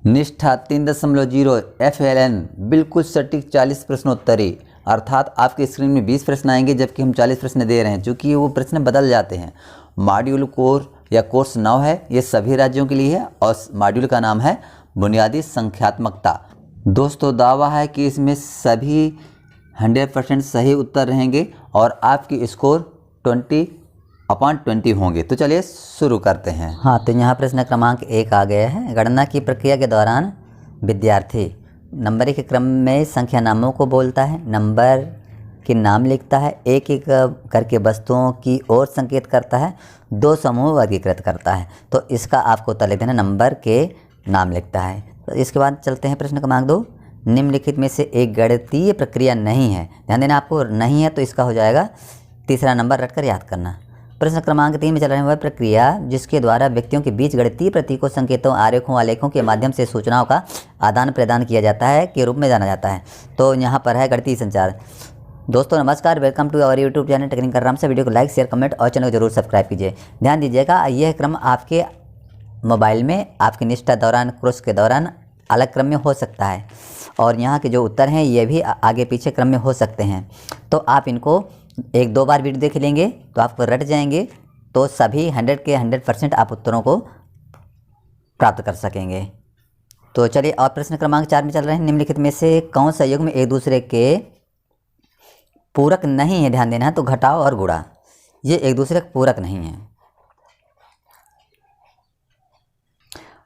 निष्ठा 3.0 FLN बिल्कुल सटीक 40 प्रश्नोत्तरी, अर्थात आपकी स्क्रीन में 20 प्रश्न आएंगे जबकि हम 40 प्रश्न दे रहे हैं, चूँकि वो प्रश्न बदल जाते हैं। मॉड्यूल कोर या कोर्स 9 है, ये सभी राज्यों के लिए है और मॉड्यूल का नाम है बुनियादी संख्यात्मकता। दोस्तों, दावा है कि इसमें सभी 100% सही उत्तर रहेंगे और आपकी स्कोर 20/20 होंगे। तो चलिए शुरू करते हैं। हाँ, तो यहाँ प्रश्न क्रमांक 1 आ गया है। गणना की प्रक्रिया के दौरान विद्यार्थी नंबर के क्रम में संख्या नामों को बोलता है, नंबर के नाम लिखता है, एक एक करके वस्तुओं की ओर संकेत करता है, दो समूह वर्गीकृत करता है। तो इसका आपको उत्तर लिख देना, नंबर के नाम लिखता है। तो इसके बाद चलते हैं प्रश्न क्रमांक 2। निम्नलिखित में से एक गणितीय प्रक्रिया नहीं है। ध्यान देना, आपको नहीं है तो इसका हो जाएगा तीसरा नंबर रटकर याद करना। प्रश्न क्रमांक 3 में चल रहे हैं वह प्रक्रिया जिसके द्वारा व्यक्तियों के बीच गणितीय प्रतीकों, संकेतों, आरेखों, आलेखों के माध्यम से सूचनाओं का आदान प्रदान किया जाता है के रूप में जाना जाता है। तो यहाँ पर है गणितीय संचार। दोस्तों नमस्कार, welcome to our YouTube channel Technical Ram से। वीडियो को लाइक, शेयर, कमेंट और चैनल को जरूर सब्सक्राइब कीजिए। ध्यान दीजिएगा, यह क्रम आपके मोबाइल में आपकी निष्ठा दौरान, कोर्स के दौरान अलग क्रम में हो सकता है और यहाँ के जो उत्तर हैं ये भी आगे पीछे क्रम में हो सकते हैं। तो आप इनको 1-2 बार वीडियो देख लेंगे तो आपको रट जाएंगे, तो सभी 100 के 100% आप उत्तरों को प्राप्त कर सकेंगे। तो चलिए, और प्रश्न क्रमांक 4 में चल रहे हैं। निम्नलिखित में से कौन सा युग्म एक दूसरे के पूरक नहीं है? ध्यान देना है। तो घटाव और गुणा ये एक दूसरे के पूरक नहीं है।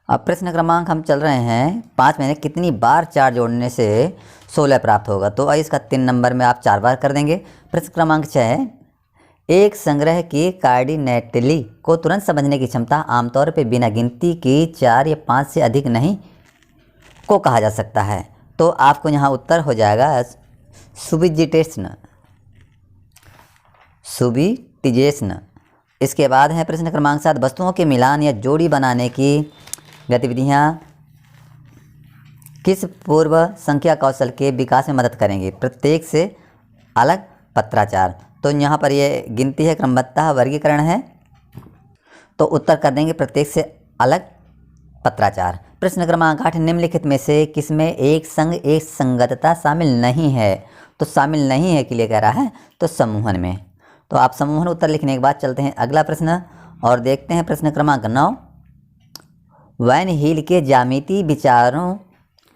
अब प्रश्न क्रमांक हम चल रहे हैं 5 में, कितनी बार 4 जोड़ने से 16 प्राप्त होगा? तो इसका 3 नंबर में आप 4 बार कर देंगे। प्रश्न क्रमांक 6, एक संग्रह की कार्डिनेटली को तुरंत समझने की क्षमता आमतौर पर बिना गिनती की 4 या 5 से अधिक नहीं को कहा जा सकता है। तो आपको यहाँ उत्तर हो जाएगा सुबिटिजेशन। इसके बाद है प्रश्न क्रमांक 7, वस्तुओं के मिलान या जोड़ी बनाने की गतिविधियाँ किस पूर्व संख्या कौशल के विकास में मदद करेंगी? प्रत्येक से अलग पत्राचार। तो यहाँ पर ये गिनती है, क्रमबद्धता, वर्गीकरण है, तो उत्तर कर देंगे प्रत्येक से अलग पत्राचार। प्रश्न क्रमांक 8, निम्नलिखित में से किसमें एक संग एक संगतता शामिल नहीं है? तो शामिल नहीं है के लिए कह रहा है, तो समूहन में। तो आप समूहन उत्तर लिखने के बाद चलते हैं अगला प्रश्न और देखते हैं प्रश्न क्रमांक 9। वैन हील के ज्यामितीय विचारों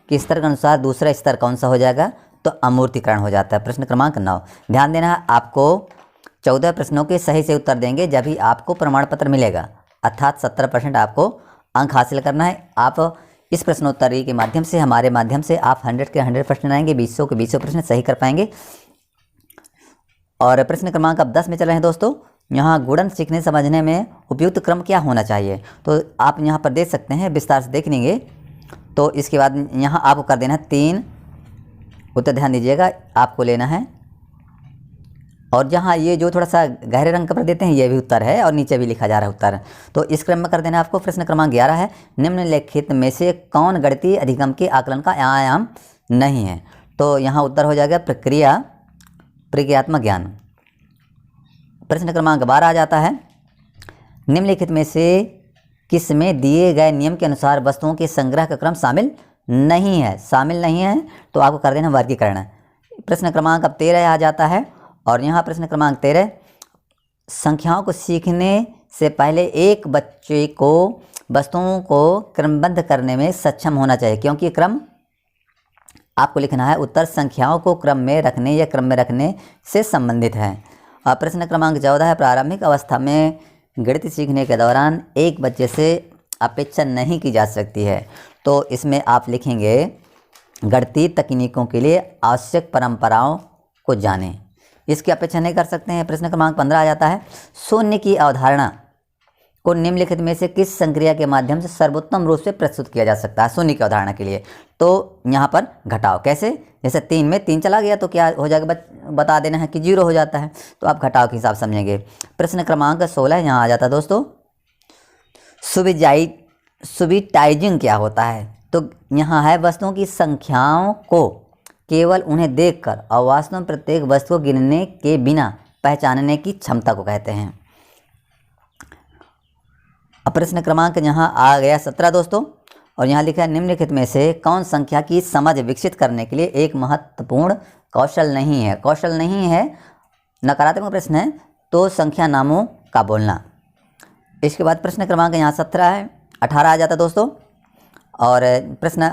के स्तर के अनुसार दूसरा स्तर कौन सा हो जाएगा? तो अमूर्तीकरण हो जाता है। प्रश्न क्रमांक 9। ध्यान देना, आपको 14 प्रश्नों के सही से उत्तर देंगे जब ही आपको प्रमाण पत्र मिलेगा, अर्थात 70% आपको अंक हासिल करना है। आप इस प्रश्नोत्तरी के माध्यम से, हमारे माध्यम से आप 100 के 100 प्रश्न आएंगे, 200 के 200 प्रश्न सही कर पाएंगे। और प्रश्न क्रमांक अब 10 में चल रहे हैं दोस्तों। यहाँ गुणन सीखने समझने में उपयुक्त क्रम क्या होना चाहिए? तो आप यहाँ पर देख सकते हैं, विस्तार से देख लेंगे। तो इसके बाद यहाँ आपको कर देना है 3 उत्तर। ध्यान दीजिएगा, आपको लेना है और जहाँ ये जो थोड़ा सा गहरे रंग का देते हैं ये भी उत्तर है और नीचे भी लिखा जा रहा है उत्तर। तो इस क्रम में कर देना है आपको। प्रश्न क्रमांक 11 है, निम्नलिखित में से कौन गणितीय अधिगम के आकलन का आयाम नहीं है? तो यहाँ उत्तर हो जाएगा प्रक्रियात्मक ज्ञान। प्रश्न क्रमांक 12 आ जाता है, निम्नलिखित में से किसमें दिए गए नियम के अनुसार वस्तुओं के संग्रह का क्रम शामिल नहीं है? शामिल नहीं है तो आपको कर देना वर्गीकरण। प्रश्न क्रमांक अब 13 आ जाता है और यहाँ प्रश्न क्रमांक 13, संख्याओं को सीखने से पहले एक बच्चे को वस्तुओं को क्रमबद्ध करने में सक्षम होना चाहिए, क्योंकि क्रम आपको लिखना है। उत्तर संख्याओं को क्रम में रखने या क्रम में रखने से संबंधित है। और प्रश्न क्रमांक 14 है, प्रारंभिक अवस्था में गणित सीखने के दौरान एक बच्चे से अपेक्षा नहीं की जा सकती है। तो इसमें आप लिखेंगे गणितीय तकनीकों के लिए आवश्यक परंपराओं को जानें, इसकी अपेक्षा नहीं कर सकते हैं। प्रश्न क्रमांक 15 आ जाता है, शून्य की अवधारणा को निम्नलिखित में से किस संक्रिया के माध्यम से सर्वोत्तम रूप से प्रस्तुत किया जा सकता है? शून्य की अवधारणा के लिए तो यहाँ पर घटाव। कैसे? जैसे 3 में 3 चला गया तो क्या हो जाएगा? बता देना है कि 0 हो जाता है, तो आप घटाव के हिसाब समझेंगे। प्रश्न क्रमांक 16 यहाँ आ जाता है दोस्तों, सुबिटाइजिंग क्या होता है? तो यहाँ है वस्तुओं की संख्याओं को केवल उन्हें देखकर और वास्तव में प्रत्येक वस्तु को गिनने के बिना पहचानने की क्षमता को कहते हैं। अब प्रश्न क्रमांक यहाँ आ गया 17 दोस्तों, और यहाँ लिखा है निम्नलिखित में से कौन संख्या की समझ विकसित करने के लिए एक महत्वपूर्ण कौशल नहीं है। कौशल नहीं है, नकारात्मक प्रश्न है, तो संख्या नामों का बोलना। इसके बाद प्रश्न क्रमांक यहाँ 17 है, 18 आ जाता है दोस्तों। और प्रश्न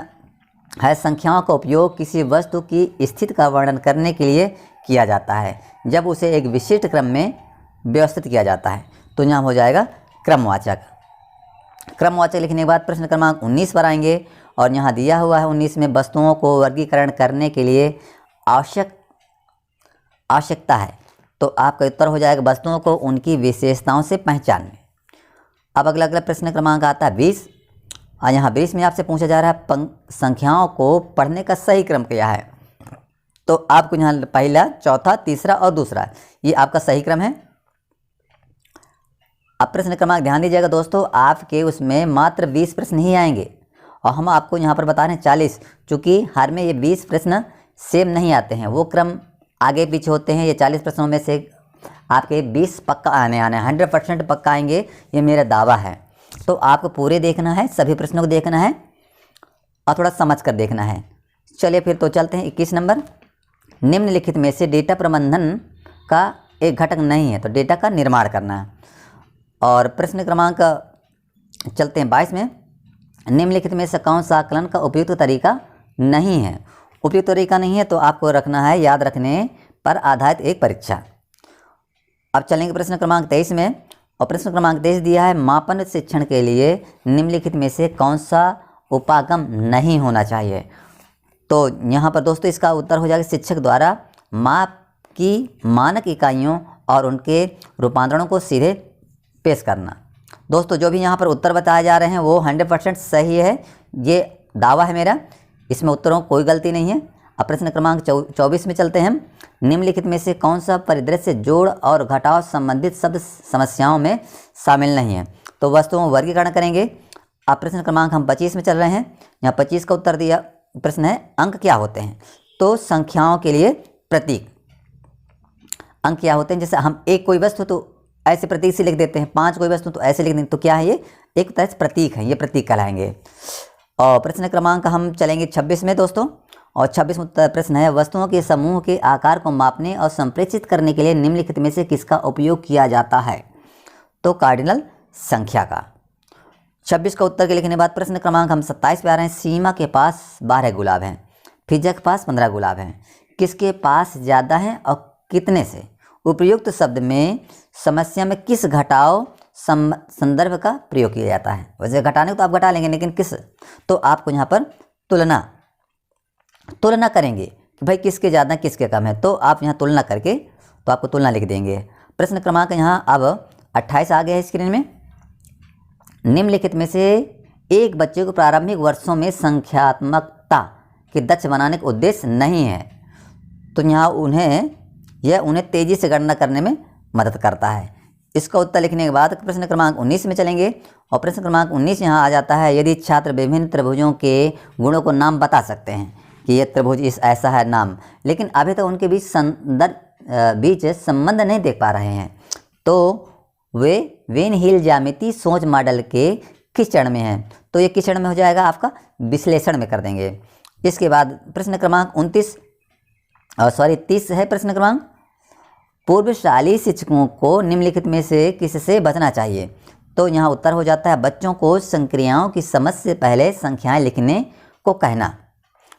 है संख्याओं का उपयोग किसी वस्तु की स्थिति का वर्णन करने के लिए किया जाता है जब उसे एक विशिष्ट क्रम में व्यवस्थित किया जाता है। तो यहाँ हो जाएगा क्रमवाचक। क्रमवाचक लिखने के बाद प्रश्न क्रमांक 19 पर आएंगे और यहाँ दिया हुआ है 19 में वस्तुओं को वर्गीकरण करने के लिए आवश्यकता है। तो आपका उत्तर हो जाएगा वस्तुओं को उनकी विशेषताओं से पहचानने। अब अगला प्रश्न क्रमांक आता है 20 और यहाँ 20 में आपसे पूछा जा रहा है संख्याओं को पढ़ने का सही क्रम क्या है। तो आपको यहाँ पहला, चौथा, तीसरा और दूसरा ये आपका सही क्रम है। अब प्रश्न क्रमांक ध्यान दीजिएगा दोस्तों, आपके उसमें मात्र 20 प्रश्न ही आएंगे और हम आपको यहाँ पर बता रहे हैं 40, चूँकि हर में ये 20 प्रश्न सेम नहीं आते हैं, वो क्रम आगे पीछे होते हैं। ये 40 प्रश्नों में से आपके 20 पक्का आने 100% पक्का आएंगे, ये मेरा दावा है। तो आपको पूरे देखना है, सभी प्रश्नों को देखना है और थोड़ा समझ कर देखना है। चलिए फिर तो चलते हैं 21 नंबर। निम्नलिखित में से डेटा प्रबंधन का एक घटक नहीं है, तो डेटा का निर्माण करना है। और प्रश्न क्रमांक चलते हैं 22 में। निम्नलिखित में से कौन सा आकलन का उपयुक्त तरीका नहीं है। उपयुक्त तरीका नहीं है तो आपको रखना है याद रखने पर आधारित एक परीक्षा। अब चलेंगे प्रश्न क्रमांक 23 में और प्रश्न क्रमांक 23 दिया है मापन शिक्षण के लिए निम्नलिखित में से कौन सा उपागम नहीं होना चाहिए। तो यहाँ पर दोस्तों इसका उत्तर हो जाएगा शिक्षक द्वारा माप की मानक इकाइयों और उनके रूपांतरणों को सीधे पेश करना। दोस्तों जो भी यहाँ पर उत्तर बताए जा रहे हैं वो 100% सही है, ये दावा है मेरा, इसमें उत्तरों कोई गलती नहीं है। अब प्रश्न क्रमांक 24 में चलते हैं। निम्नलिखित में से कौन सा परिदृश्य जोड़ और घटाव संबंधित शब्द समस्याओं में शामिल नहीं है। तो वस्तुओं वर्गीकरण करेंगे। अब प्रश्न क्रमांक हम 25 में चल रहे हैं। यहाँ 25 का उत्तर दिया प्रश्न है अंक क्या होते हैं। तो संख्याओं के लिए प्रतीक। अंक क्या होते हैं, जैसे हम एक कोई वस्तु तो ऐसे प्रतीक से लिख देते हैं, 5 कोई वस्तु तो ऐसे लिख देते, तो क्या है ये एक तरह से प्रतीक है, ये प्रतीक कहलाएंगे। और प्रश्न क्रमांक हम चलेंगे 26 में दोस्तों। और 26 में प्रश्न है वस्तुओं के समूह के आकार को मापने और संप्रेषित करने के लिए निम्नलिखित में से किसका उपयोग किया जाता है। तो कार्डिनल संख्या का। 26 का उत्तर के लिखने के बाद प्रश्न क्रमांक हम 27 पे आ रहे हैं। सीमा के पास 12 गुलाब हैं, फिजा के पास 15 गुलाब हैं, किसके पास ज़्यादा हैं और कितने से। उपयुक्त शब्द में समस्या में किस घटाव संदर्भ का प्रयोग किया जाता है। वैसे घटाने को तो आप घटा लेंगे, लेकिन किस, तो आपको यहाँ पर तुलना करेंगे कि भाई किसके ज़्यादा किसके कम है, तो आप यहाँ तुलना करके तो आपको तुलना लिख देंगे। प्रश्न क्रमांक यहाँ अब 28 आ गया है स्क्रीन में। निम्नलिखित में से एक बच्चे को प्रारंभिक वर्षों में संख्यात्मकता के दक्ष बनाने का उद्देश्य नहीं है। तो यहाँ उन्हें तेज़ी से गणना करने में मदद करता है। इसका उत्तर लिखने के बाद प्रश्न क्रमांक 19 में चलेंगे और प्रश्न क्रमांक 19 यहाँ आ जाता है। यदि छात्र विभिन्न त्रिभुजों के गुणों को नाम बता सकते हैं कि ये त्रिभुज ऐसा है नाम, लेकिन अभी तक उनके बीच संबंध नहीं देख पा रहे हैं, तो वे वेन हिल ज्यामिति सोच मॉडल के किस चरण में हैं। तो ये किस चरण में हो जाएगा, आपका विश्लेषण में कर देंगे। इसके बाद प्रश्न क्रमांक 30 है प्रश्न क्रमांक। पूर्वशाली शिक्षकों को निम्नलिखित में से किससे बचना चाहिए। तो यहाँ उत्तर हो जाता है बच्चों को संक्रियाओं की समझ से पहले संख्याएं लिखने को कहना।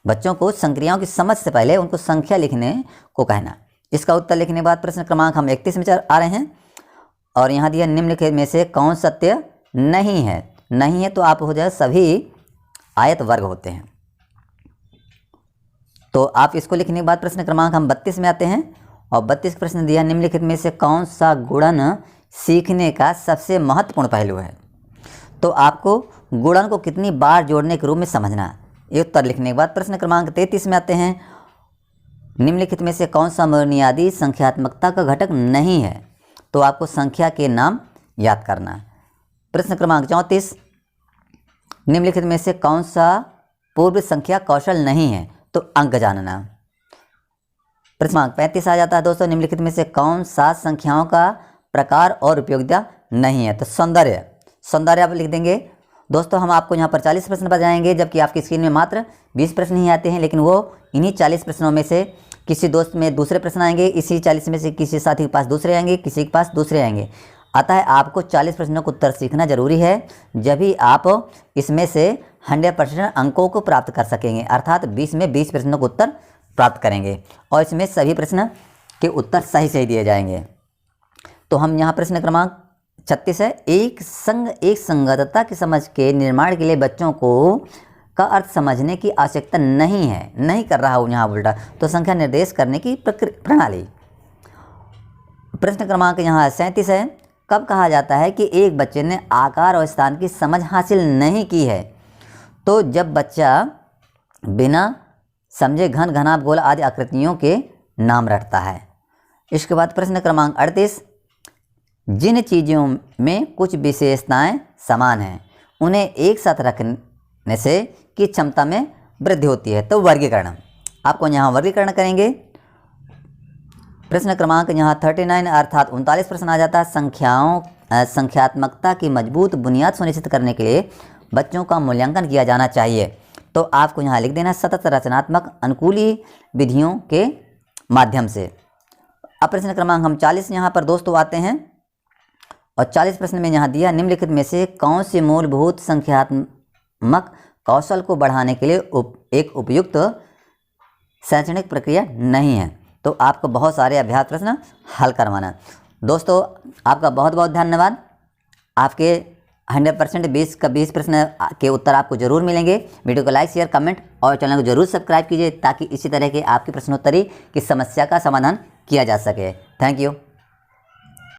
बच्चों को संक्रियाओं की समझ से पहले उनको संख्या लिखने को कहना। इसका उत्तर लिखने के बाद प्रश्न क्रमांक हम 31 में आ रहे हैं और यहाँ दिया निम्नलिखित में से कौन सत्य नहीं है। नहीं है तो आप हो जाए सभी आयत वर्ग होते हैं। तो आप इसको लिखने के बाद प्रश्न क्रमांक हम 32 में आते हैं और 32 प्रश्न दिया निम्नलिखित में से कौन सा गुणन सीखने का सबसे महत्वपूर्ण पहलू है। तो आपको गुणन को कितनी बार जोड़ने के रूप में समझना। ये उत्तर लिखने के बाद प्रश्न क्रमांक 33 में आते हैं। निम्नलिखित में से कौन सा बुनियादी संख्यात्मकता का घटक नहीं है। तो आपको संख्या के नाम याद करना। प्रश्न क्रमांक 34 निम्नलिखित में से कौन सा पूर्व संख्या कौशल नहीं है। तो अंक जानना। प्रश्न क्रमांक 35 आ जाता है दोस्तों। निम्नलिखित में से कौन सा संख्याओं का प्रकार और उपयोगिता नहीं है। तो सौंदर्य आप लिख देंगे दोस्तों हम आपको यहाँ पर 40 प्रश्न बताएंगे, जबकि आपकी स्क्रीन में मात्र 20 प्रश्न ही आते हैं, लेकिन वो इन्हीं 40 प्रश्नों में से किसी दोस्त में दूसरे प्रश्न आएंगे, इसी 40 में से किसी साथी के पास दूसरे आएंगे, किसी के पास दूसरे आएंगे। अतः आपको 40 प्रश्नों का उत्तर सीखना जरूरी है, जब ही आप इसमें से 100% अंकों को प्राप्त कर सकेंगे, अर्थात 20 में 20 प्रश्नों का उत्तर प्राप्त करेंगे और इसमें सभी प्रश्न के उत्तर सही सही दिए जाएंगे। तो हम यहाँ प्रश्न क्रमांक 36 है, एक संगतता की समझ के निर्माण के लिए बच्चों को का अर्थ समझने की आवश्यकता नहीं कर रहा हूँ यहाँ उल्टा, तो संख्या निर्देश करने की प्रणाली। प्रश्न क्रमांक यहाँ 37 है, कब कहा जाता है कि एक बच्चे ने आकार और स्थान की समझ हासिल नहीं की है? तो जब बच्चा बिना समझे घन, घनाभ, गोल आदि आकृतियों के नाम रटता है। इसके बाद प्रश्न क्रमांक 38, जिन चीज़ों में कुछ विशेषताएं समान हैं उन्हें एक साथ रखने से की क्षमता में वृद्धि होती है। तो वर्गीकरण, आपको यहाँ वर्गीकरण करेंगे। प्रश्न क्रमांक यहाँ 39 अर्थात 39 प्रश्न आ जाता है, संख्यात्मकता की मजबूत बुनियाद सुनिश्चित करने के लिए बच्चों का मूल्यांकन किया जाना चाहिए। तो आपको यहाँ लिख देना सतत रचनात्मक अनुकूली विधियों के माध्यम से। अब प्रश्न क्रमांक हम 40 यहाँ पर दोस्तों आते हैं और 40 प्रश्न में यहाँ दिया, निम्नलिखित में से कौन सी मूलभूत संख्यात्मक कौशल को बढ़ाने के लिए एक उपयुक्त शैक्षणिक प्रक्रिया नहीं है? तो आपको बहुत सारे अभ्यास प्रश्न हल करवाना। दोस्तों आपका बहुत बहुत धन्यवाद। आपके 100% 20 का 20 प्रश्न के उत्तर आपको जरूर मिलेंगे। वीडियो को लाइक, शेयर, कमेंट और चैनल को जरूर सब्सक्राइब कीजिए, ताकि इसी तरह के आपकी प्रश्नोत्तरी की समस्या का समाधान किया जा सके। Thank you.